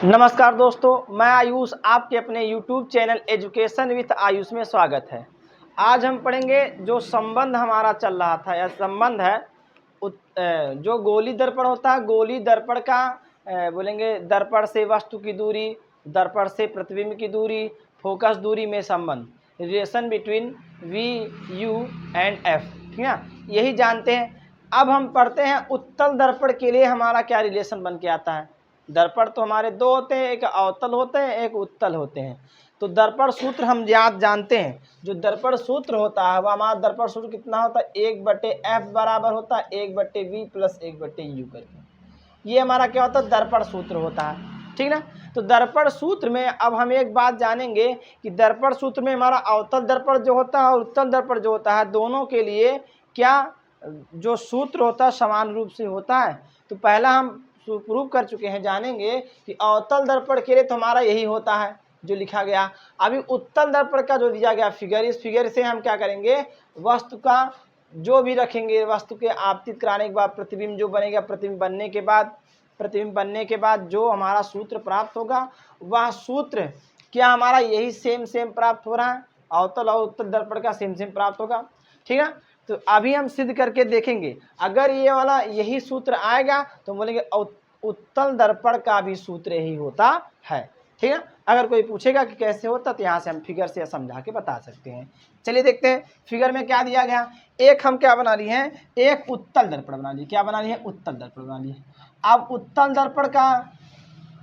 नमस्कार दोस्तों, मैं आयुष आपके अपने YouTube channel education with Ayush में स्वागत है। आज हम पढ़ेंगे जो संबंध हमारा चल रहा था। यह संबंध है जो गोली दर्पण होता है, गोली दर्पण का बोलेंगे दर्पण से वस्तु की दूरी, दर्पण से प्रतिबिंब की दूरी, फोकस दूरी में संबंध, relation between V U and F, ठीक है, यही जानते हैं। अब हम पढ़ते हैं उत्तल दर्पण के लिए हमारा क्या रिलेशन बन के आता है। दर्पण तो हमारे दो होते हैं, एक अवतल होते हैं, एक उत्तल होते हैं। तो दर्पण सूत्र हम जानते हैं। जो दर्पण सूत्र होता है वह हमारा दर्पण सूत्र कितना होता है, 1/f बराबर होता है 1/v प्लस 1/u करके। ये हमारा क्या होता है, दर्पण सूत्र होता है, ठीक ना। तो दर्पण सूत्र में अब हम एक बात जानेंगे कि दर्पण सूत्र में हमारा अवतल दर्पण जो होता है और उत्तल दर्पण जो होता है, दोनों के लिए क्या जो सूत्र होता है समान रूप से होता है। तो पहला हम प्रूव कर चुके हैं, जानेंगे कि अवतल दर्पण के लिए तो हमारा यही होता है जो लिखा गया। अभी उत्तल दर्पण का जो दिया गया फिगर, इस फिगर से हम क्या करेंगे, वस्तु का जो भी रखेंगे, वस्तु के आपतित कराने के बाद प्रतिबिंब जो बनेगा, प्रतिबिंब बनने के बाद जो हमारा सूत्र प्राप्त होगा, वह सूत्र क्या हमारा यही सेम प्राप्त हो रहा है, अवतल और उत्तल दर्पण का सेम प्राप्त होगा, ठीक है। तो अभी हम सिद्ध करके देखेंगे। अगर ये वाला यही सूत्र आएगा तो बोलेंगे उत्तल दर्पण का भी सूत्र यही होता है, ठीक है। अगर कोई पूछेगा कि कैसे होता तो यहाँ से हम फिगर से समझा के बता सकते हैं। चलिए देखते हैं फिगर में क्या दिया गया। एक हम क्या बना लिए हैं, एक उत्तल दर्पण बना लिए। क्या बना लिए, उत्तल दर्पण बना लिए। अब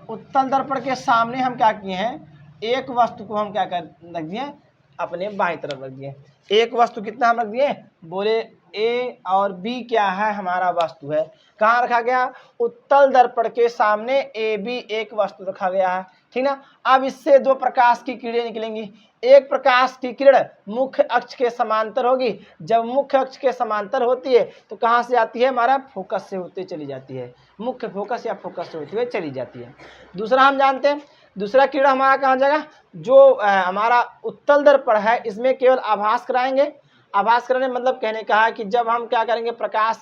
उत्तल दर्पण के सामने हम क्या किए हैं, एक वस्तु को हम क्या कर रख दिए, अपने बाईं तरफ रख दिए। एक वस्तु कितना हम रख दिए, बोले ए और बी क्या है, हमारा वस्तु है। कहाँ रखा गया, उत्तल दर्पण के सामने ए बी एक वस्तु रखा गया है, ठीक ना। अब इससे दो प्रकाश की किरणें निकलेंगी। एक प्रकाश की किरण मुख्य अक्ष के समांतर होगी। जब मुख्य अक्ष के समांतर होती है तो कहाँ से आती है, हमारा फोकस से होते चली जाती है, मुख्य फोकस या फोकस से होते हुए चली जाती है। दूसरा हम जानते हैं, दूसरा किरण हमारा कहाँ जाएगा, जो हमारा उत्तल दर्पण है इसमें केवल आभास कराएंगे। आभास करने मतलब कहने का है कि जब हम क्या करेंगे, प्रकाश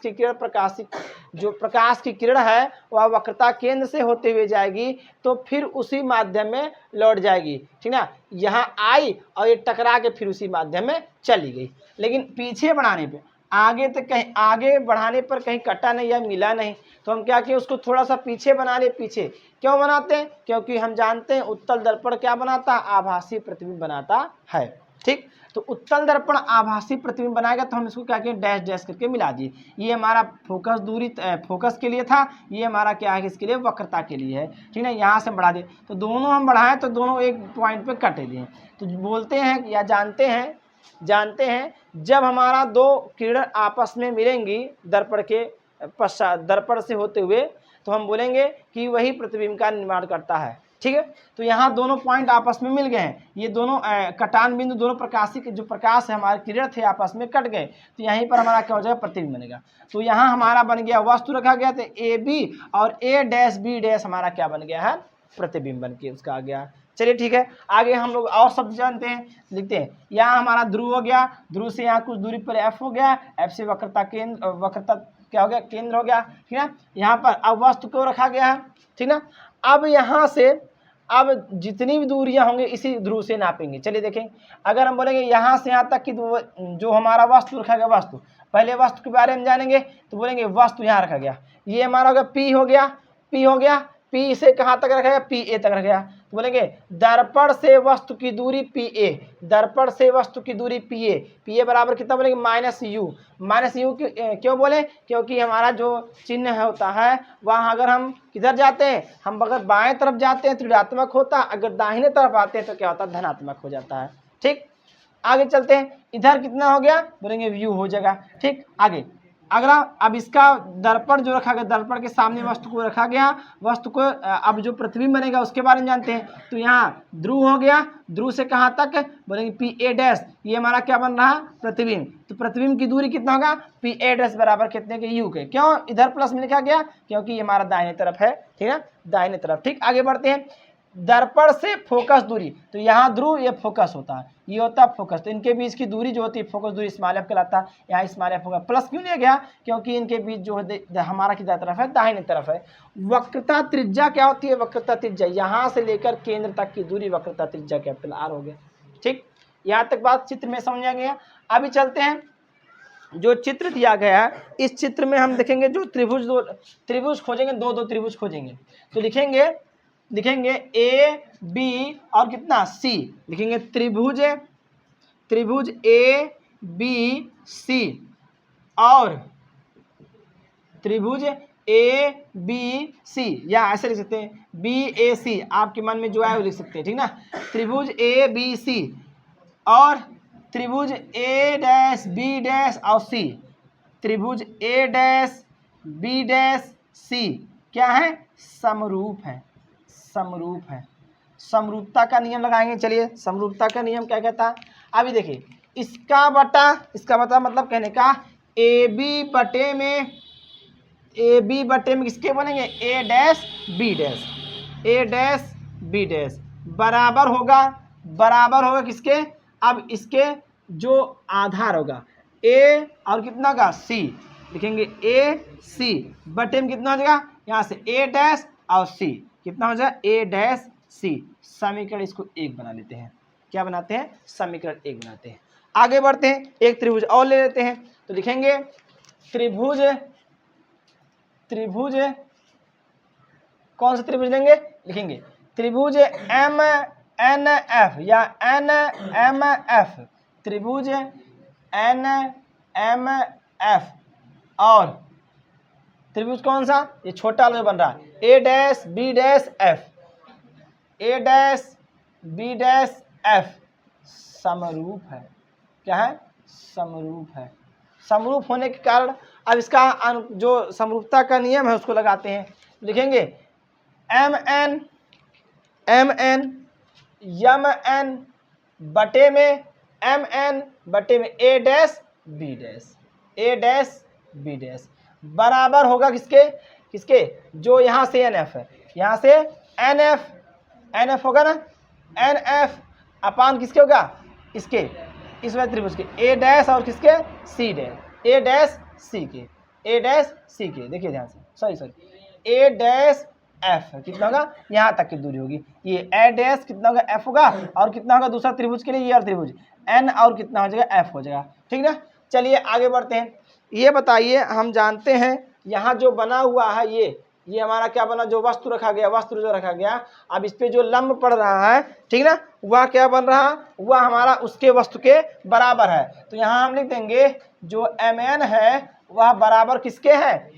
की किरण है वह वक्रता केंद्र से होते हुए जाएगी तो फिर उसी माध्यम में लौट जाएगी, ठीक ना। यहाँ आई और ये टकरा के फिर उसी माध्यम में चली गई। लेकिन पीछे बढ़ाने पे आगे बढ़ाने पर कहीं कटा नहीं या मिला नहीं, तो हम क्या किए, उसको थोड़ा सा पीछे बना ले। पीछे क्यों बनाते हैं, क्योंकि हम जानते हैं उत्तल दर्पण क्या बनाता है, आभासी प्रतिबिंब बनाता है, ठीक। तो उत्तल दर्पण आभासी प्रतिबिंब बनाएगा तो हम इसको क्या किए, डैश डैश करके मिला दिए। ये हमारा फोकस दूरी फोकस के लिए था, ये हमारा क्या है, इसके लिए वक्रता के लिए है, ठीक है। यहाँ से बढ़ा दिए तो दोनों हम बढ़ाएं तो दोनों एक पॉइंट पे कटे दिए। तो बोलते हैं या जानते हैं जब हमारा दो किरण आपस में मिलेंगी दर्पण के पश्चात, दर्पण से होते हुए, तो हम बोलेंगे कि वही प्रतिबिंब का निर्माण करता है, ठीक है। तो यहाँ दोनों पॉइंट आपस में मिल गए हैं, ये दोनों कटान बिंदु, दोनों प्रकाशी जो प्रकाश है हमारे किरण थे आपस में कट गए, तो यहीं पर हमारा क्या हो जाएगा, प्रतिबिंब बनेगा। तो यहाँ हमारा बन गया वस्तु रखा गया तो ए बी और ए डैश बी डैश हमारा क्या बन गया है, प्रतिबिंब बन के उसका आ गया। चलिए ठीक है, आगे हम लोग और शब्द जानते हैं, लिखते हैं। यहाँ हमारा ध्रुव हो गया, ध्रुव से यहाँ कुछ दूरी पर एफ हो गया, एफ से वक्रता क्या हो गया, केंद्र हो गया, ठीक है। यहाँ पर अब वस्तु को रखा गया है, ठीक ना। अब यहाँ से अब जितनी भी दूरियां होंगी इसी ध्रुव से नापेंगे। चलिए देखें, अगर हम बोलेंगे यहाँ से यहाँ तक कि जो हमारा वस्तु रखा गया, वस्तु पहले वस्तु के बारे में जानेंगे तो बोलेंगे वस्तु यहाँ रखा गया, ये हमारा होगा पी हो गया, पी से कहाँ तक रखा गया, पी ए तक रखा गया। तो बोलेंगे दर्पण से वस्तु की दूरी पी ए, दर्पण से वस्तु की दूरी पी ए बराबर कितना बोलेंगे, माइनस यू क्यों बोले, क्योंकि हमारा जो चिन्ह होता है वहाँ अगर हम किधर जाते हैं, हम अगर बाएं तरफ जाते हैं तो ऋणात्मक होता, अगर दाहिने तरफ आते हैं तो क्या होता है, धनात्मक हो जाता है, ठीक। आगे चलते हैं, इधर कितना हो गया, बोलेंगे व्यू हो जाएगा, ठीक। आगे अगला, अब इसका दर्पण जो रखा गया, दर्पण के सामने वस्तु को रखा गया, वस्तु को अब जो प्रतिबिंब बनेगा उसके बारे में जानते हैं। तो यहाँ ध्रुव हो गया, ध्रुव से कहाँ तक, बोलेंगे पी ए डैश, ये हमारा क्या बन रहा है, प्रतिबिंब। तो प्रतिबिंब की दूरी कितना होगा, पी ए डैश बराबर कितने के, यू के। क्यों इधर प्लस में लिखा गया, क्योंकि ये हमारा दाहिने तरफ है, ठीक है, दाहिने तरफ, ठीक। आगे बढ़ते हैं, दर्पण से फोकस दूरी, तो यहाँ ध्रुव ये फोकस होता है, ये होता है फोकस, तो इनके बीच की दूरी जो होती है फोकस दूरी स्मॉल एफ कहलाता है। यहाँ स्मॉल एफ होगा, प्लस क्यों लिया गया, क्योंकि इनके बीच जो है हमारा किधर तरफ है, दाहिने तरफ है। वक्रता त्रिज्या क्या होती है, वक्रता त्रिज्या यहाँ से लेकर केंद्र तक की दूरी वक्रता त्रिज्या कैपिटल आर हो गया। ठीक, यहाँ तक बात चित्र में समझ आ गया। अभी चलते हैं, जो चित्र दिया गया है इस चित्र में हम देखेंगे जो त्रिभुज खोजेंगे, दो त्रिभुज खोजेंगे, तो लिखेंगे ए बी और कितना सी, लिखेंगे त्रिभुज ए बी सी और त्रिभुज ए बी सी, या ऐसे लिख सकते हैं बी ए सी, आपके मन में जो है वो लिख सकते हैं, ठीक ना। त्रिभुज ए बी सी और त्रिभुज ए डैश बी डैश और सी, त्रिभुज ए डैश बी डैश सी क्या है, समरूप है, समरूप है। समरूपता का नियम लगाएंगे, चलिए समरूपता का नियम क्या कहता है। अभी देखिए, इसका बटा मतलब कहने का ए बी बटे में किसके बनेंगे, ए डैश बी डैश बराबर होगा किसके, अब इसके जो आधार होगा ए और कितना का सी, लिखेंगे ए सी बटे में कितना हो जाएगा, यहाँ से ए डैश और सी कितना हो जाएगा, ए डैश सी। समीकरण इसको एक बना लेते हैं, क्या बनाते हैं, समीकरण एक बनाते हैं। आगे बढ़ते हैं, एक त्रिभुज और ले लेते हैं, तो लिखेंगे त्रिभुज कौन सा त्रिभुज लेंगे, लिखेंगे त्रिभुज एम एन एफ या एन एम एफ, त्रिभुज एन एम एफ और त्रिभुज कौन सा, ये छोटा वाला बन रहा है ए डैश बी डैश एफ, ए डैश बी डैश एफ समरूप है, क्या है, समरूप है। समरूप होने के कारण अब इसका जो समरूपता का नियम है उसको लगाते हैं, लिखेंगे एम एन यम एन बटे में ए डैश बी डैश बराबर होगा किसके जो यहाँ से एन एफ है, यहाँ से एन एफ होगा ना, एन एफ अपान किसके होगा, इसके इस वाले त्रिभुज के ए डैश और किसके सी डैश, ए डैश सी के देखिए ध्यान से, सॉरी ए डैश एफ कितना होगा, यहाँ तक की दूरी होगी, ये ए डैश कितना होगा, एफ होगा और कितना होगा दूसरा त्रिभुज के लिए ये और त्रिभुज एन और कितना हो जाएगा, एफ हो जाएगा, ठीक ना। चलिए आगे बढ़ते हैं, ये बताइए, हम जानते हैं यहाँ जो बना हुआ है ये हमारा क्या बना, जो वस्तु रखा गया, अब इस पे जो लंब पड़ रहा है, ठीक ना, वह क्या बन रहा, वह हमारा उसके वस्तु के बराबर है। तो यहाँ हम लिख देंगे जो एम एन है वह बराबर किसके है,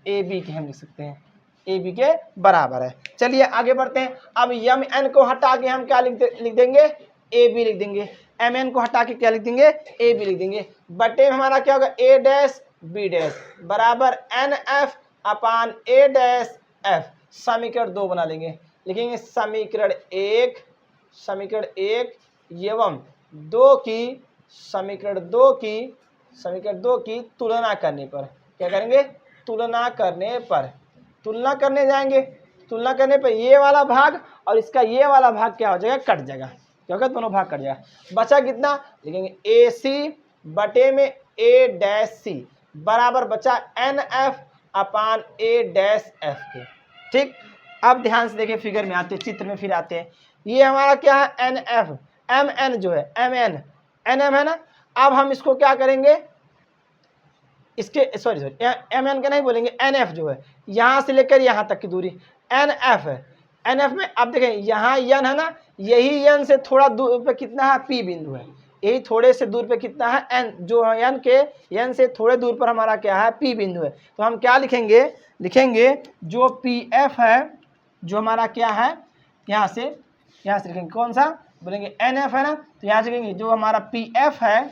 ए बी के, हम लिख सकते हैं ए बी के बराबर है। चलिए आगे बढ़ते हैं, अब यम एन को हटा के हम क्या लिख देंगे, ए बी लिख देंगे, एम एन को हटा के क्या लिख देंगे, ए बी लिख देंगे, बटे में हमारा क्या होगा, ए डैश बी डैश बराबर एन एफ अपान ए डैश एफ, समीकरण 2 बना लेंगे, लिखेंगे समीकरण एक एवं समीकरण दो की तुलना करने पर, क्या करेंगे, तुलना करने जाएंगे, तुलना करने पर ये वाला भाग और इसका ये वाला भाग क्या हो जाएगा, कट जाएगा, क्या होगा, दोनों भाग कट जाएगा, बचा कितना, लिखेंगे ए सी बटे में ए डैश सी बराबर बचा एन एफ अपान ए डैश एफ के। ठीक, अब ध्यान से देखिए, फिगर में आते हैं, चित्र में फिर आते हैं, ये हमारा क्या है, एन एफ, एम एन जो है एम एन है ना। अब हम इसको क्या करेंगे, इसके सॉरी एम एन का नहीं बोलेंगे, एन एफ जो है यहाँ से लेकर यहाँ तक की दूरी एन एफ है, एन एफ में अब देखें यहाँ यन है ना, यही यन से थोड़ा दूर पे कितना है, पी बिंदु है, यही थोड़े से दूर पे कितना है, एन जो यन से थोड़े दूर पर हमारा क्या है, पी बिंदु है। तो हम क्या लिखेंगे जो पी एफ है, जो हमारा क्या है, यहाँ से लिखेंगे कौन सा, बोलेंगे एन एफ है ना, तो यहाँ से लिखेंगे जो हमारा पी एफ है,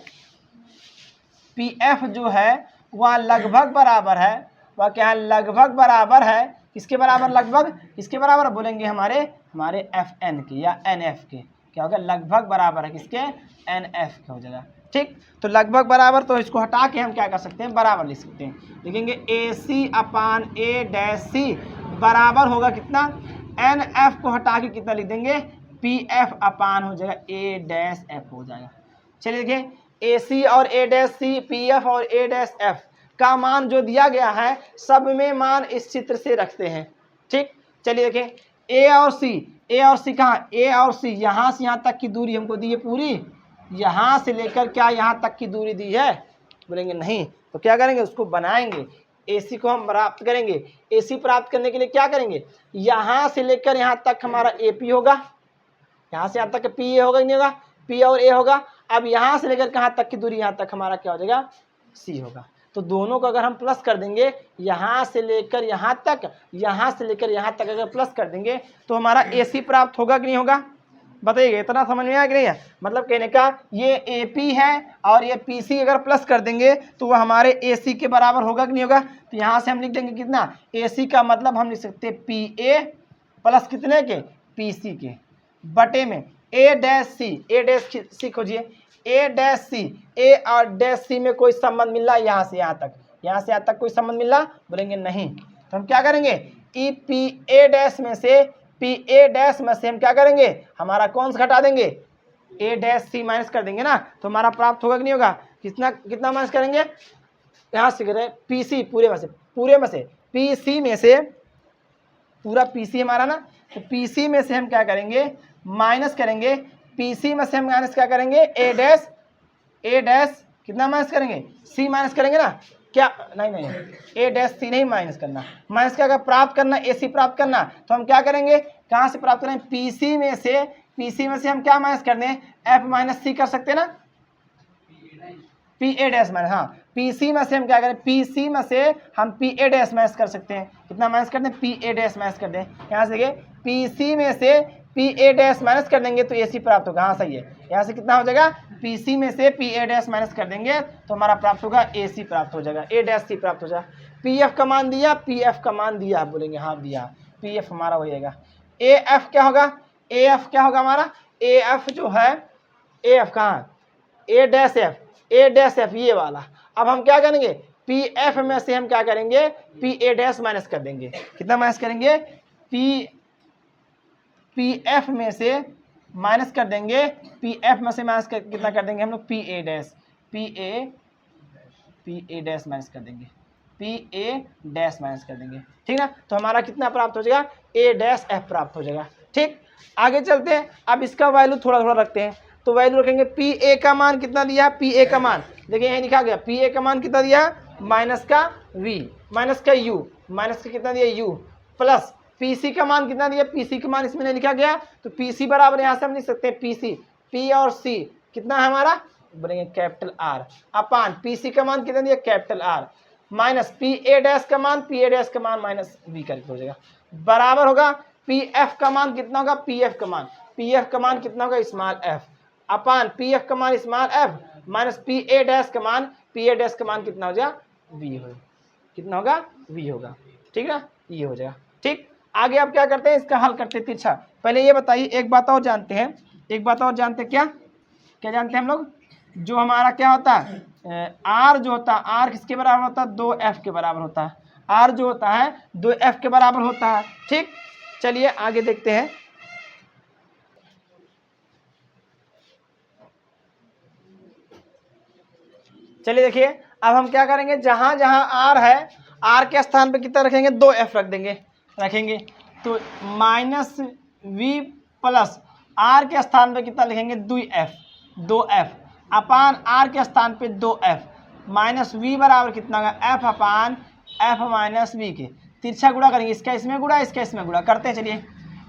पी एफ जो है वह लगभग बराबर है, वह क्या है, लगभग बराबर है, किसके बराबर, लगभग किसके बराबर, बोलेंगे हमारे एफ एन के या एन एफ के, क्या होगा, लगभग बराबर है किसके, एन एफ के हो जाएगा। ठीक, तो लगभग बराबर, तो इसको हटा के हम क्या कर सकते हैं, बराबर लिख सकते हैं, लिखेंगे ए सी अपान ए डैश सी बराबर होगा कितना, एन एफ को हटा के कितना लिख देंगे, पी एफ अपान हो जाएगा ए डैश एफ हो जाएगा। चलिए देखिए ए सी और ए डैश सी, पी एफ और ए डैश एफ का मान जो दिया गया है सब में मान इस चित्र से रखते हैं। ठीक, चलिए देखें ए और सी कहाँ, ए और सी यहाँ से यहाँ तक की दूरी हमको दी है पूरी, यहाँ से लेकर क्या यहाँ तक की दूरी दी है, बोलेंगे नहीं, तो क्या करेंगे उसको बनाएंगे, AC को हम प्राप्त करेंगे। AC प्राप्त करने के लिए क्या करेंगे, यहाँ से लेकर यहाँ तक हमारा AP होगा, यहाँ से यहाँ तक PA होगा नहीं होगा, P और A होगा। अब यहाँ से लेकर कहाँ तक की दूरी, यहाँ तक हमारा क्या हो जाएगा, C होगा। तो दोनों को अगर हम प्लस कर देंगे, यहाँ से लेकर यहाँ तक, यहाँ से लेकर यहाँ तक अगर प्लस कर देंगे तो हमारा AC प्राप्त होगा कि नहीं होगा, बताइए। इतना समझ में आया कि नहीं है, मतलब कहने का ये AP है और ये PC अगर प्लस कर देंगे तो वह हमारे AC के बराबर होगा कि नहीं होगा। तो यहाँ से हम लिख देंगे कितना, AC का मतलब हम लिख सकते हैं PA प्लस कितने के, PC के बटे में A dash C खोजिए, A dash C, A और डैश C में कोई संबंध मिल रहा है यहाँ से यहाँ तक, यहाँ से यहाँ तक कोई संबंध मिल रहा, बोलेंगे नहीं। तो हम क्या करेंगे, PA डैश में से PA डैश में से हम क्या करेंगे, हमारा कौन सा घटा देंगे, A डैश C माइनस कर देंगे ना, तो हमारा प्राप्त होगा कि नहीं होगा, कितना माइनस करेंगे, यहाँ से करें PC पूरे में से PC में से पूरा PC हमारा ना, तो PC में से हम क्या करेंगे, माइनस करेंगे, PC में से हम माइनस क्या करेंगे, A डैश कितना माइनस करेंगे, C माइनस करेंगे ना, क्या नहीं A डैश C नहीं माइनस करना, माइनस क्या प्राप्त करना, AC प्राप्त करना। तो हम क्या करेंगे, कहाँ से प्राप्त करेंगे, PC में से हम क्या माइनस कर दें, F माइनस C कर सकते हैं ना, PA डैश माइनस, हाँ PC में से हम क्या करें, PC में से हम PA डैश माइनस कर सकते हैं, कितना माइनस कर दें, PA डैश माइनस कर दें। यहाँ से देखिए PC में से PA डैश माइनस कर देंगे तो AC प्राप्त होगा, हाँ सही है। यहाँ से कितना हो जाएगा, PC में से PA डैश माइनस कर देंगे तो हमारा प्राप्त होगा AC प्राप्त हो जाएगा, A डैश C प्राप्त हो जाएगा। PF का मान दिया, PF का मान दिया, बोलेंगे हाँ दिया, PF हमारा हो जाएगा। AF क्या होगा, AF क्या होगा हमारा, AF जो है, AF कहाँ, A डैश F ये वाला। अब हम क्या करेंगे, PF में से हम क्या करेंगे, PA डैश माइनस कर देंगे, कितना माइनस करेंगे, PF में से माइनस कर देंगे, PF में से माइनस कर कितना कर देंगे हम लोग, PA डैश माइनस कर देंगे, PA डैश माइनस कर देंगे, ठीक ना। तो हमारा कितना प्राप्त हो जाएगा, A डैश F प्राप्त हो जाएगा। ठीक, आगे चलते हैं, अब इसका वैल्यू थोड़ा थोड़ा रखते हैं, तो वैल्यू रखेंगे, PA का मान कितना दिया, PA का मान देखिए यहाँ लिखा गया, PA का मान कितना दिया, माइनस का V माइनस का U, माइनस का कितना दिया U, प्लस PC का मान कितना दिया, PC का मान इसमें नहीं लिखा गया, तो PC बराबर यहाँ से हम लिख सकते हैं PC, P और C कितना है हमारा, बोलेंगे कैपिटल R अपान PC का मान कितना दिया, capital R minus PA dash का मान, PA डैश का मान माइनस V करके हो जाएगा, बराबर होगा PF का मान कितना होगा, PF का मान कितना होगा, स्मॉल f अपान PF का मान small f minus PA dash का मान कितना हो जाएगा, V होगा, कितना होगा, V होगा, ठीक ना, ये हो जाएगा। ठीक, आगे आप क्या करते हैं, इसका हल करते हैं तिरछा। पहले ये बताइए एक बात और जानते हैं, क्या जानते हैं हम लोग, जो हमारा क्या होता है, R जो होता है, R किसके बराबर होता है, 2F के बराबर होता है, R जो होता है 2F के बराबर होता है। ठीक, चलिए आगे देखते हैं। चलिए देखिए, अब हम क्या करेंगे, जहां जहां R है, R के स्थान पे कितना रखेंगे, 2F रखेंगे, तो माइनस V प्लस R के स्थान पे कितना लिखेंगे, 2F अपान R के स्थान पे 2F माइनस V बराबर कितना होगा, F अपान F माइनस V के तिरछा गुणा करेंगे, इसका इसमें गुणा, इसका इसमें गुणा करते हैं। चलिए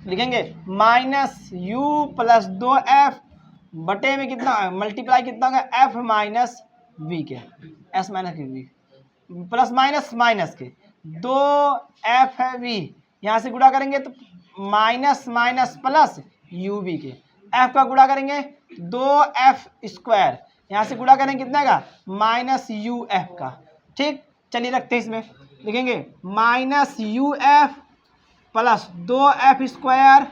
लिखेंगे माइनस U प्लस 2F बटे में कितना मल्टीप्लाई कितना होगा, F माइनस V के S minus V plus minus के 2F है V, यहाँ से गुणा करेंगे तो माइनस प्लस UV के F का गुणा करेंगे 2F स्क्वायर, यहाँ से गुणा करेंगे कितना का, माइनस UF का। ठीक, चलिए रखते हैं, इसमें लिखेंगे minus UF plus 2F square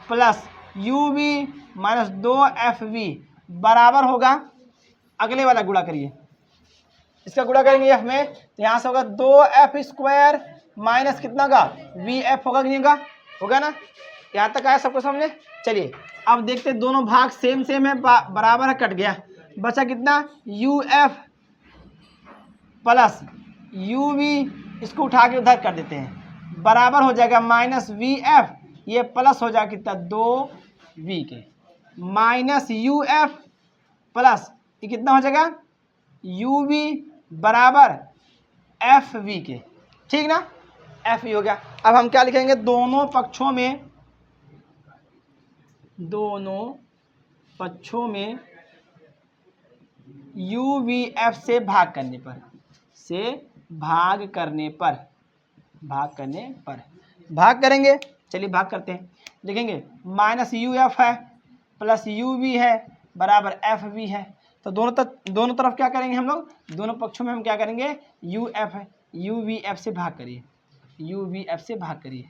plus UV minus 2FV बराबर होगा, अगले वाला गुणा करिए, इसका गुणा करेंगे F में, तो यहाँ से होगा 2F स्क्वायर माइनस कितना का, VF होगा कि नहीं होगा, होगा ना। यहाँ तक आया सबको समझे। चलिए अब देखते हैं, दोनों भाग सेम सेम है, बराबर है, कट गया, बचा कितना UF प्लस UV, इसको उठा के उधर कर देते हैं, बराबर हो जाएगा माइनस VF, ये प्लस हो जाएगा कितना 2V के, माइनस UF प्लस ये कितना हो जाएगा UV बराबर FV के, ठीक ना, FV हो गया। अब हम क्या लिखेंगे, दोनों पक्षों में UVF से भाग करने पर, भाग करेंगे। चलिए भाग करते हैं, लिखेंगे माइनस UF है प्लस UV है बराबर FV है। तो दोनों तरफ क्या करेंगे हम लोग, दोनों पक्षों में हम क्या करेंगे, UF है, UVF से भाग करिए,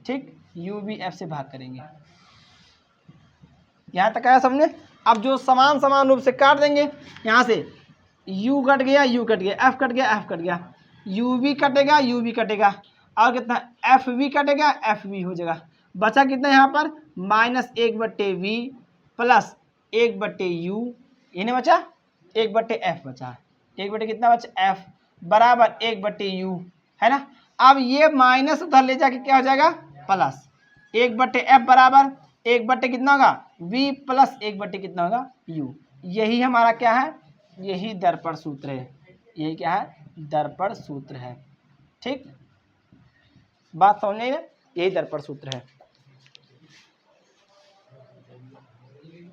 ठीक, UVF से भाग करेंगे। यहाँ तक आया समझे। अब जो समान रूप से काट देंगे, यहाँ से U कट गया, F कट गया, UV कटेगा, UV कटेगा, और कितना FV कटेगा, FV हो जाएगा। बचा कितना यहाँ पर माइनस 1/V प्लस 1/U, ये नहीं बचा, 1/F बचा, 1/ कितना बचा F बराबर 1/U है ना। अब ये माइनस उधर ले जाके क्या हो जाएगा प्लस, 1/F बराबर 1/ कितना होगा V प्लस 1/ कितना होगा U। यही हमारा क्या है, यही दर्पण सूत्र है, यही क्या है, दर्पण सूत्र है, ठीक, बात समझ में, यही दर्पण सूत्र है।